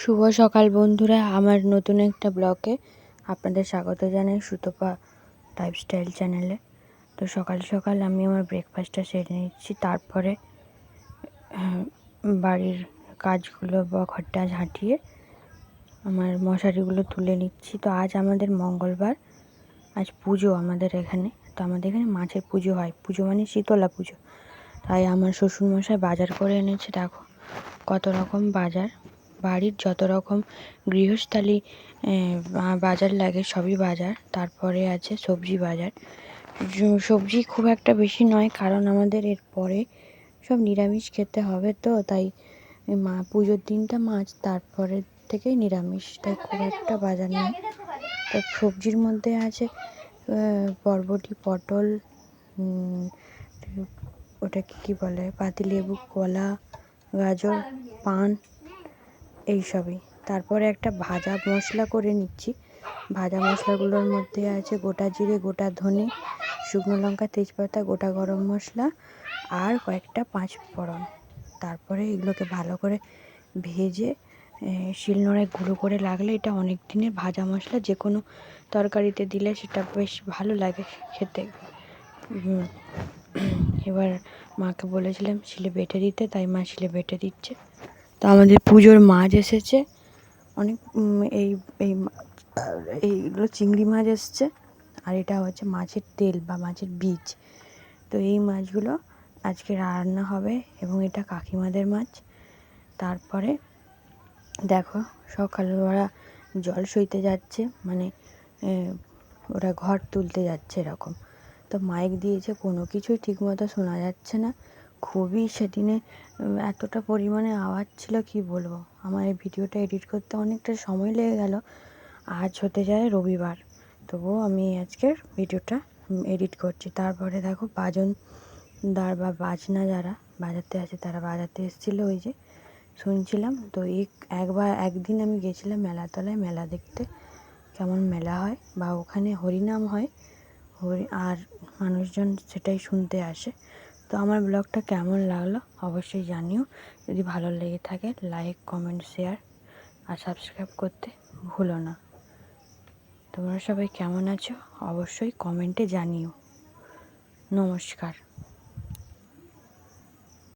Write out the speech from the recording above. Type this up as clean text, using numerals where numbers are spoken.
শুভ সকাল বন্ধুরা, আমার নতুন একটা ব্লগে আপনাদের স্বাগত জানাই সুতপা লাইফস্টাইল চ্যানেলে। তো সকাল সকাল আমি আমার ব্রেকফাস্টটা সেরে নিচ্ছি, তারপরে বাড়ির কাজগুলো বা ঘরটা ঝাঁটিয়ে আমার মশারিগুলো তুলে নিচ্ছি। তো আজ আমাদের মঙ্গলবার, আজ পুজো আমাদের এখানে। তো আমাদের এখানে মাছের পুজো হয়, পুজো মানে শীতলা পুজো। তাই আমার শ্বশুরমশাই বাজার করে এনেছে। দেখো কত রকম বাজার, বাড়ির যত রকম গৃহস্থালী বাজার লাগে সবই বাজার। তারপরে আছে সবজি বাজার। সবজি খুব একটা বেশি নয়, কারণ আমাদের এরপরে সব নিরামিষ খেতে হবে। তো তাই পুজোর দিনটা মাছ, তারপরে থেকেই নিরামিষ, তাই খুব একটা বাজার নেই। তো সবজির মধ্যে আছে বরবটি, পটল, ওটা কি বলে, পাতিলেবু, কলা, গাজর, পান, এইসবই। তারপরে একটা ভাজা মশলা করে নিচ্ছি। ভাজা মশলাগুলোর মধ্যে আছে গোটা জিরে, গোটা ধনে, শুকনো লঙ্কা, তেজপাতা, গোটা গরম মশলা আর কয়েকটা পাঁচ ফোড়ন। তারপরে এগুলোকে ভালো করে ভেজে শিলনোড়ায় গুঁড়ো করে লাগলে এটা অনেক দিনের ভাজা মশলা, যে কোনো তরকারিতে দিলে সেটা বেশ ভালো লাগে খেতে। এবার মাকে বলেছিলাম শিলে বেটে দিতে, তাই মা শিলে বেটে দিচ্ছে। তো আমাদের পুজোর মাছ এসেছে অনেক, এইগুলো চিংড়ি মাছ এসছে, আর এটা হচ্ছে মাছের তেল বা মাছের বীজ। তো এই মাছগুলো আজকে রান্না হবে এবং এটা কাকিমাদের মাছ। তারপরে দেখো সকালে ওরা জল সইতে যাচ্ছে, মানে ওরা ঘর তুলতে যাচ্ছে এরকম। তো মাইক দিয়েছে, কোনো কিছুই ঠিকমতো শোনা যাচ্ছে না। খুবই সেদিনে এতটা পরিমাণে আওয়াজ ছিল কি বলবো। আমার এই ভিডিওটা এডিট করতে অনেকটা সময় লেগে গেল। আজ হতে যায় রবিবার, তবুও আমি আজকের ভিডিওটা এডিট করছি। তারপরে দেখো বাজনদার বা বাজনা যারা বাজাতে আছে তারা বাজাতে এসেছিলো, ওই যে শুনছিলাম। তো একদিন আমি গেছিলাম মেলাতলায়, মেলা দেখতে কেমন মেলা হয় বা ওখানে হরিনাম হয়, আর মানুষজন সেটাই শুনতে আসে। তো আমার ব্লগটা কেমন লাগলো অবশ্যই জানিও। যদি ভালো লেগে থাকে লাইক, কমেন্ট, শেয়ার আর সাবস্ক্রাইব করতে ভুলো না। তোমরা সবাই কেমন আছো অবশ্যই কমেন্টে জানিও। নমস্কার।